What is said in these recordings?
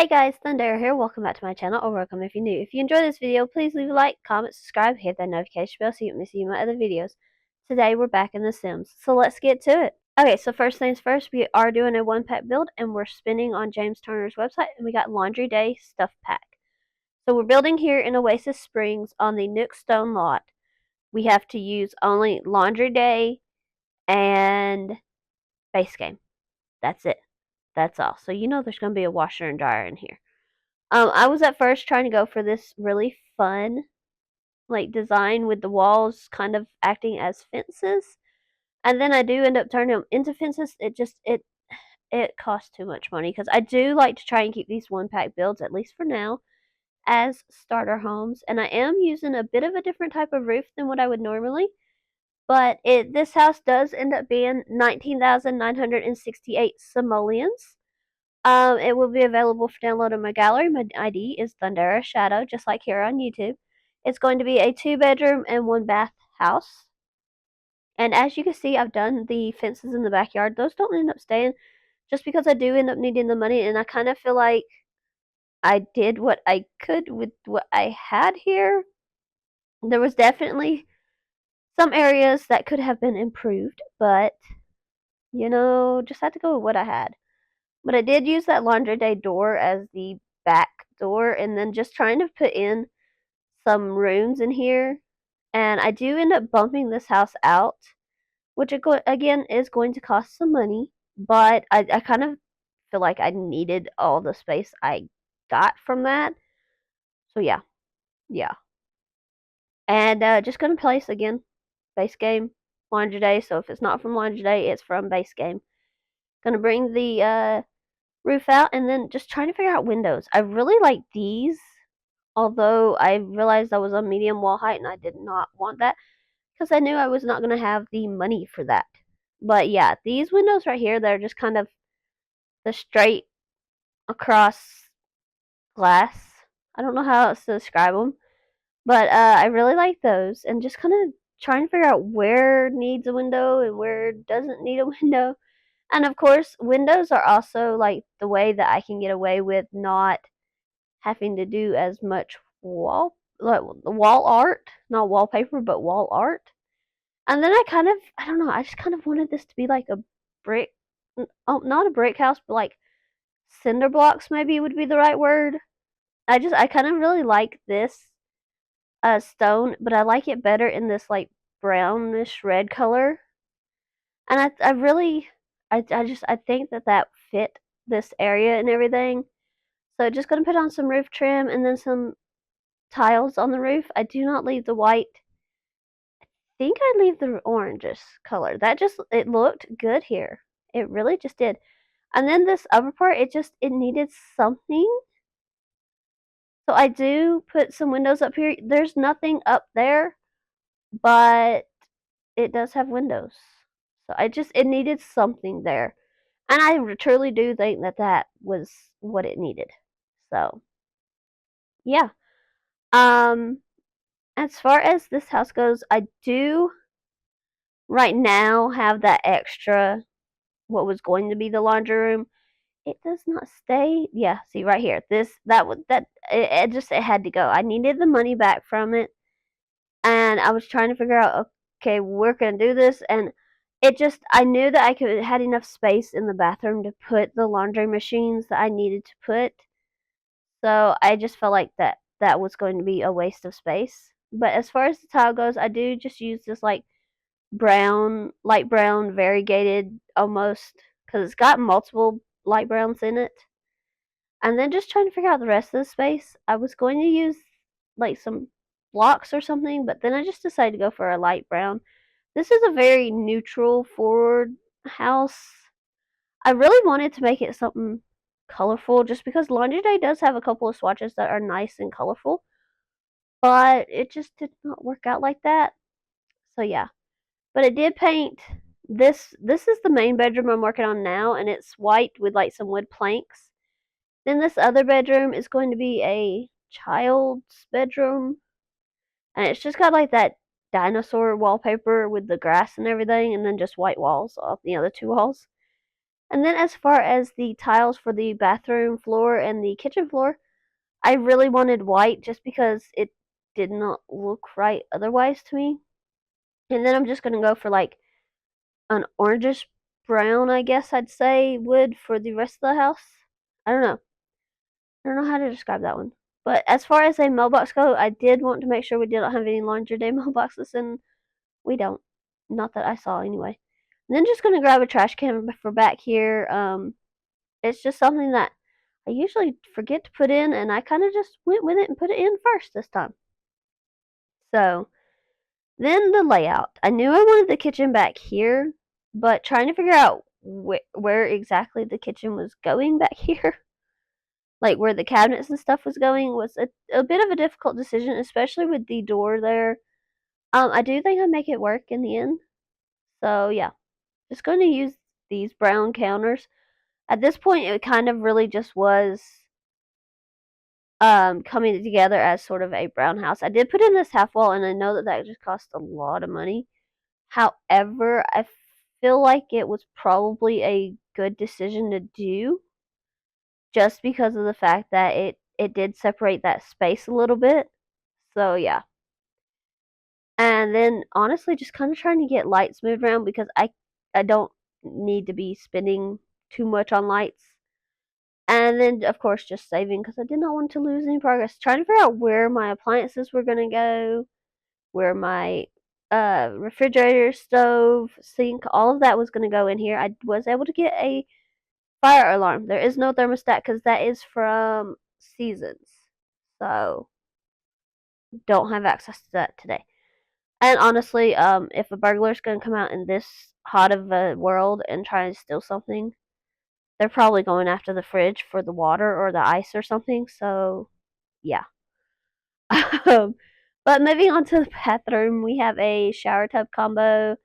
Hey guys, Thunder here. Welcome back to my channel, or welcome if you're new. If you enjoyed this video, please leave a like, comment, subscribe, hit that notification bell so you don't miss any of my other videos. Today we're back in The Sims, so let's get to it. Okay, so first things first, we are doing a one pack build, and we're spinning on James Turner's website, and we got Laundry Day Stuff Pack. So we're building here in Oasis Springs on the Nook Stone lot. We have to use only Laundry Day and base game. That's it. That's all. So you know there's going to be a washer and dryer in here. I was at first trying to go for this really fun, like, design with the walls kind of acting as fences, and then I do end up turning them into fences. It costs too much money because I do like to try and keep these one pack builds, at least for now, as starter homes, and I am using a bit of a different type of roof than what I would normally. But this house does end up being 19,968 simoleons. It will be available for download in my gallery. My ID is Thundera Shadow, just like here on YouTube. It's going to be a 2-bedroom and 1-bath house. And as you can see, I've done the fences in the backyard. Those don't end up staying just because I do end up needing the money, and I kind of feel like I did what I could with what I had here. There was definitely some areas that could have been improved, but, just had to go with what I had. But I did use that laundry day door as the back door, and then just trying to put in some rooms in here. And I do end up bumping this house out, which again is going to cost some money, but I kind of feel like I needed all the space I got from that. So yeah, yeah. And just gonna place again, base game, laundry day. So if it's not from laundry day, it's from base game. Gonna bring the roof out, and then just trying to figure out windows. I really like these, although I realized I was on medium wall height and I did not want that because I knew I was not going to have the money for that. But yeah, these windows right here, they're just kind of the straight across glass. I don't know how else to describe them, but I really like those, and just kind of trying to figure out where needs a window and where doesn't need a window. And of course, windows are also like the way that I can get away with not having to do as much wall art, not wallpaper, but wall art. And then I don't know, I just kind of wanted this to be like a brick, oh, not a brick house, but like cinder blocks maybe would be the right word. I kind of really like this stone, but I like it better in this like brownish red color. And I really, I think that fit this area and everything. So just gonna put on some roof trim and then some tiles on the roof. I do not leave the white. I think I leave the oranges color. It looked good here. It really just did. And then this upper part, it needed something. So I do put some windows up here. There's nothing up there, but it does have windows. So it needed something there. And I truly do think that was what it needed. So, yeah. Um, as far as this house goes, I do right now have that extra, what was going to be the laundry room. It does not stay. Yeah, see right here. It had to go. I needed the money back from it, and I was trying to figure out, okay, we're gonna do this, and I knew that I could had enough space in the bathroom to put the laundry machines that I needed to put. So I just felt like that was going to be a waste of space. But as far as the tile goes, I do just use this like brown, light brown, variegated almost, because it's got multiple light browns in it. And then just trying to figure out the rest of the space. I was going to use like some blocks or something, but then I just decided to go for a light brown. This is a very neutral forward house. I really wanted to make it something colorful just because Laundry Day does have a couple of swatches that are nice and colorful, but it just did not work out like that. So yeah. But I did paint this is the main bedroom I'm working on now, and it's white with like some wood planks. Then this other bedroom is going to be a child's bedroom, and it's just got like that dinosaur wallpaper with the grass and everything, and then just white walls off the other two walls. And then as far as the tiles for the bathroom floor and the kitchen floor, I really wanted white just because it did not look right otherwise to me. And then I'm just gonna go for like an orangish brown, I guess I'd say, wood for the rest of the house. I don't know. I don't know how to describe that one. But as far as a mailbox go, I did want to make sure we didn't have any laundry day mailboxes, and we don't. Not that I saw anyway. And then just gonna grab a trash can for back here. It's just something that I usually forget to put in, and I kind of just went with it and put it in first this time. So then the layout. I knew I wanted the kitchen back here, but trying to figure out where exactly the kitchen was going back here, like where the cabinets and stuff was going, was a bit of a difficult decision, especially with the door there. I do think I make it work in the end. So yeah, just going to use these brown counters. At this point, it kind of really just was coming together as sort of a brown house. I did put in this half wall, and I know that that just cost a lot of money. However, I feel like it was probably a good decision to do just because of the fact that it did separate that space a little bit. So yeah. And then honestly just kind of trying to get lights moved around because I don't need to be spending too much on lights. And then of course just saving because I did not want to lose any progress. Trying to figure out where my appliances were going to go, where my refrigerator, stove, sink, all of that was going to go in here. I was able to get a fire alarm. There is no thermostat because that is from Seasons. So don't have access to that today. And honestly, if a burglar's gonna come out in this hot of a world and try and steal something, they're probably going after the fridge for the water or the ice or something. So yeah. But moving on to the bathroom, we have a shower tub combo.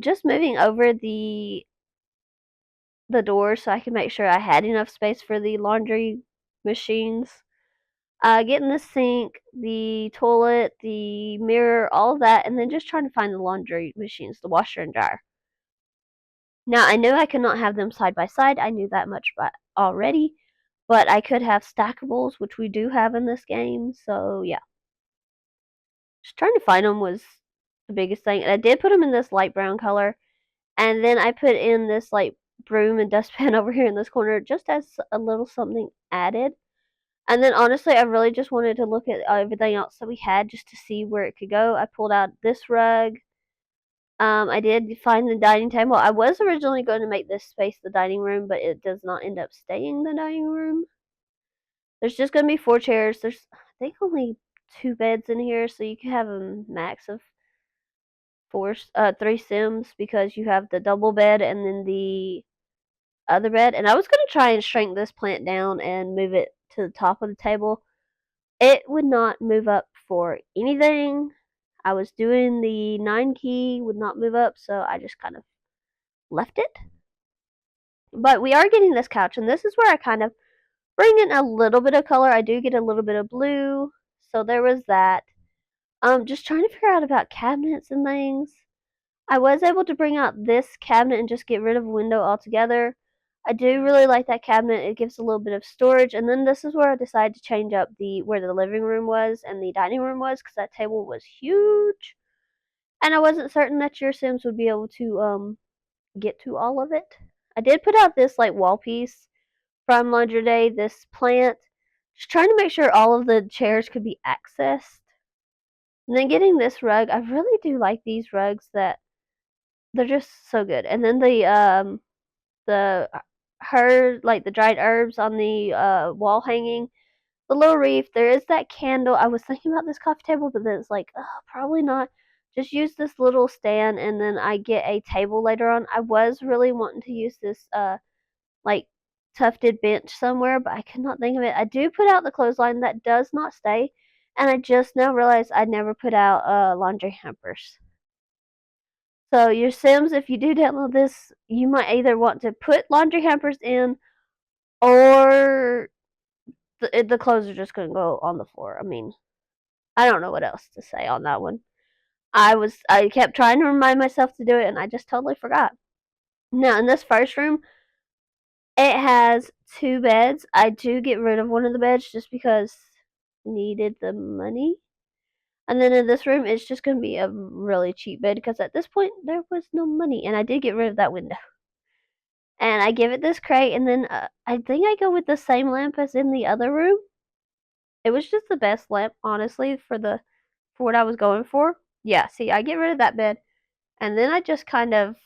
Just moving over the door so I can make sure I had enough space for the laundry machines. Getting the sink, the toilet, the mirror, all of that, and then just trying to find the laundry machines, the washer and dryer. Now, I knew I could not have them side by side. I knew that much already, but I could have stackables, which we do have in this game. So yeah, just trying to find them was the biggest thing. And I did put them in this light brown color, and then I put in this like broom and dustpan over here in this corner just as a little something added. And then honestly, I really just wanted to look at everything else that we had just to see where it could go. I pulled out this rug. I did find the dining table. I was originally going to make this space the dining room, but it does not end up staying the dining room. There's just going to be 4 chairs. There's, I think, only 2 beds in here, so you can have a max of 3 Sims because you have the double bed and then the other bed. And I was going to try and shrink this plant down and move it to the top of the table. It would not move up for anything. I was doing the 9 key, would not move up, so I just kind of left it. But we are getting this couch, and this is where I kind of bring in a little bit of color. I do get a little bit of blue, so there was that. Just trying to figure out about cabinets and things. I was able to bring out this cabinet and just get rid of a window altogether. I do really like that cabinet. It gives a little bit of storage. And then this is where I decided to change up where the living room was and the dining room was because that table was huge. And I wasn't certain that your Sims would be able to get to all of it. I did put out this like wall piece from Laundry Day, this plant. Just trying to make sure all of the chairs could be accessed. And then getting this rug. I really do like these rugs that they're just so good. And then the like the dried herbs on the wall hanging, the little reef. There is that candle. I was thinking about this coffee table, but then it's like, oh, probably not. Just use this little stand, and then I get a table later on. I was really wanting to use this like tufted bench somewhere, but I could not think of it. I do put out the clothesline that does not stay, and I just now realized I never put out laundry hampers. So your Sims, if you do download this, you might either want to put laundry hampers in, or the clothes are just gonna go on the floor. I mean, I don't know what else to say on that one. I kept trying to remind myself to do it, and I just totally forgot. Now in this first room, It has 2 beds. I do get rid of one of the beds just because needed the money. And then in this room, it's just gonna be a really cheap bed because at this point there was no money, and I did get rid of that window. And I give it this crate, and then I think I go with the same lamp as in the other room. It was just the best lamp, honestly, for what I was going for. Yeah, see, I get rid of that bed, and then I just kind of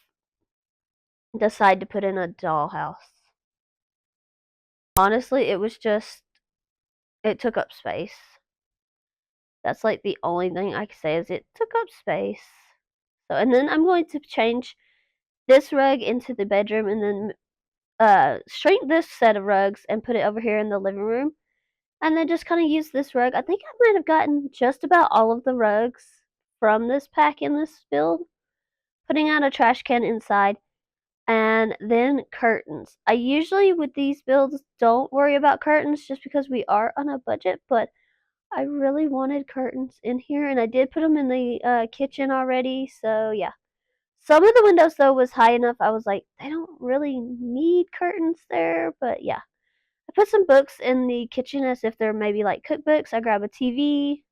decide to put in a dollhouse. Honestly, it was just it took up space. That's like the only thing I can say is it took up space. So, and then I'm going to change this rug into the bedroom, and then shrink this set of rugs and put it over here in the living room. And then just kind of use this rug. I think I might have gotten just about all of the rugs from this pack in this build. Putting out a trash can inside, and then curtains. I usually with these builds don't worry about curtains just because we are on a budget, but I really wanted curtains in here, and I did put them in the kitchen already. So yeah, some of the windows though was high enough. I was like, they don't really need curtains there, but yeah. I put some books in the kitchen as if they're maybe like cookbooks. I grab a TV,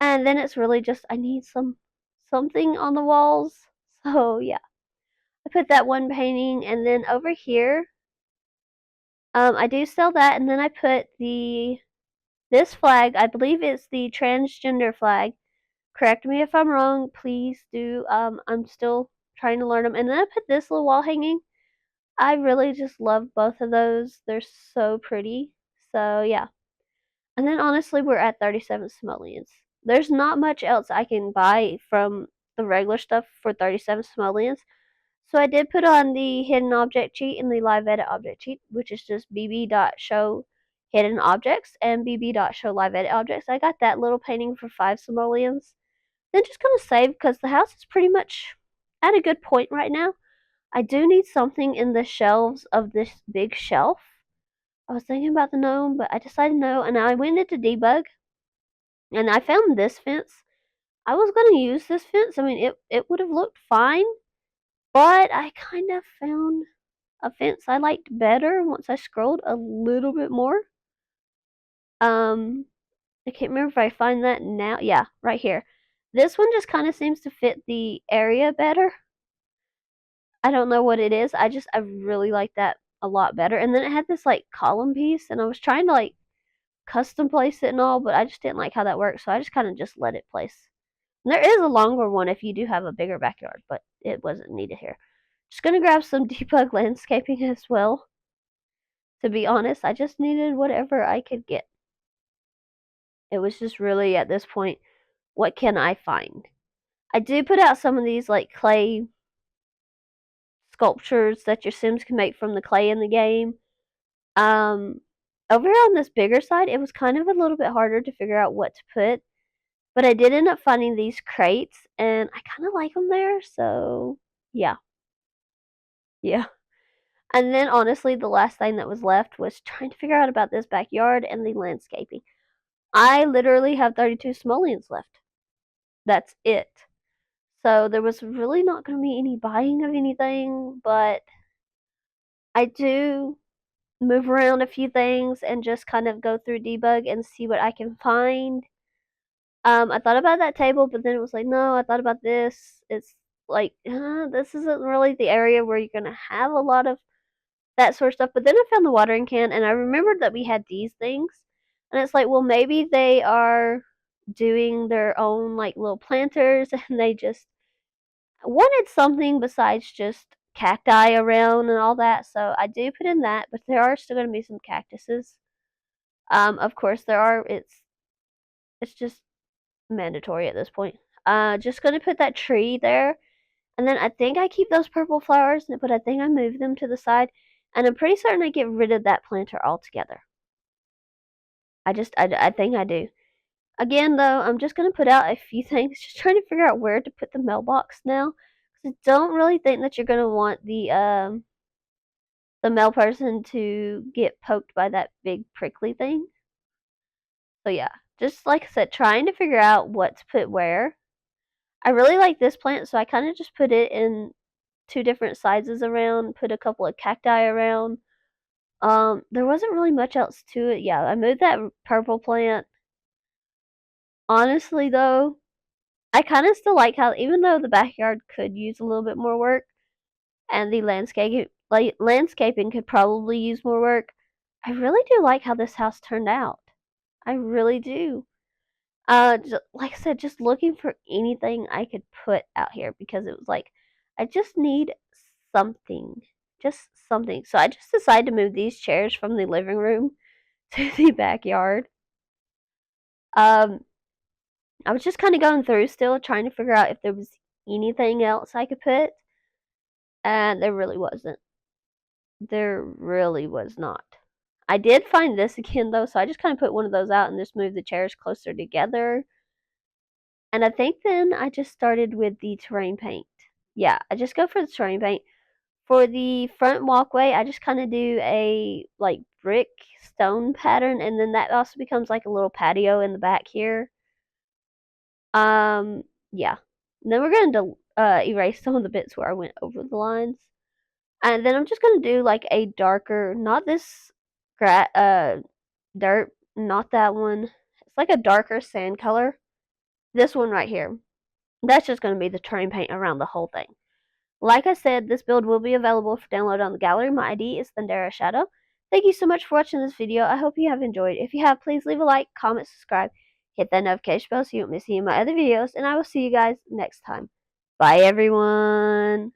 and then it's really just I need something on the walls. So yeah, I put that one painting, and then over here, I do sell that, and then I put this flag. I believe it's the transgender flag. Correct me if I'm wrong, please do. I'm still trying to learn them. And then I put this little wall hanging. I really just love both of those. They're so pretty. So yeah. And then honestly, we're at 37 simoleons. There's not much else I can buy from the regular stuff for 37 simoleons. So I did put on the hidden object cheat and the live edit object cheat, which is just bb.show hidden objects and bb.show live edit objects. I got that little painting for 5 simoleons. Then just gonna save because the house is pretty much at a good point right now. I do need something in the shelves of this big shelf. I was thinking about the gnome, but I decided no, and I went into debug, and I found this fence. I was gonna use this fence. I mean, it would have looked fine, but I kind of found a fence I liked better once I scrolled a little bit more. Um, I can't remember if I find that now. Yeah, right here. This one just kind of seems to fit the area better. I don't know what it is. I really like that a lot better. And then it had this like column piece, and I was trying to like custom place it and all, but I just didn't like how that worked, so I just kind of just let it place. And there is a longer one if you do have a bigger backyard, but it wasn't needed here. Just gonna grab some debug landscaping as well. To be honest, I just needed whatever I could get. It was just really at this point, what can I find? I did put out some of these like clay sculptures that your Sims can make from the clay in the game. Um, over here on this bigger side, it was kind of a little bit harder to figure out what to put, but I did end up finding these crates, and I kind of like them there. So yeah, yeah. And then honestly, the last thing that was left was trying to figure out about this backyard and the landscaping. I literally have 32 simoleons left. That's it. So there was really not going to be any buying of anything, but I do move around a few things and just kind of go through debug and see what I can find. I thought about that table, but then it was like, no, I thought about this. It's like, this isn't really the area where you're going to have a lot of that sort of stuff. But then I found the watering can, and I remembered that we had these things. And it's like, well, maybe they are doing their own like little planters and they just wanted something besides just cacti around and all that. So I do put in that, but there are still going to be some cactuses. Of course there are. It's just mandatory at this point. Just gonna put that tree there, and then I think I keep those purple flowers, but I think I move them to the side, and I'm pretty certain I get rid of that planter altogether. I think I do. Again, though, I'm just gonna put out a few things, just trying to figure out where to put the mailbox now. Cause I don't really think that you're gonna want the mail person to get poked by that big prickly thing. So yeah, just like I said, trying to figure out what to put where. I really like this plant, so I kind of just put it in two different sizes around, put a couple of cacti around. There wasn't really much else to it. Yeah, I moved that purple plant. Honestly, though, I kind of still like how, even though the backyard could use a little bit more work, and the landscaping could probably use more work, I really do like how this house turned out. I really do. Like I said, just looking for anything I could put out here because it was like, I just need something, just something. So I just decided to move these chairs from the living room to the backyard. Um, I was just kind of going through still trying to figure out if there was anything else I could put, and there really wasn't. There really was not. I did find this again though, so I just kind of put one of those out and just moved the chairs closer together. And I think then I just started with the terrain paint. Yeah, I just go for the terrain paint. For the front walkway, I just kind of do a like brick stone pattern, and then that also becomes like a little patio in the back here. Yeah. And then we're going to erase some of the bits where I went over the lines. And then I'm just going to do like a darker, not this dirt, not that one. It's like a darker sand color. This one right here. That's just going to be the terrain paint around the whole thing. Like I said, this build will be available for download on the gallery. My ID is Thundera Shadow. Thank you so much for watching this video. I hope you have enjoyed. If you have, please leave a like, comment, subscribe, hit that notification bell so you don't miss any of my other videos, and I will see you guys next time. Bye, everyone.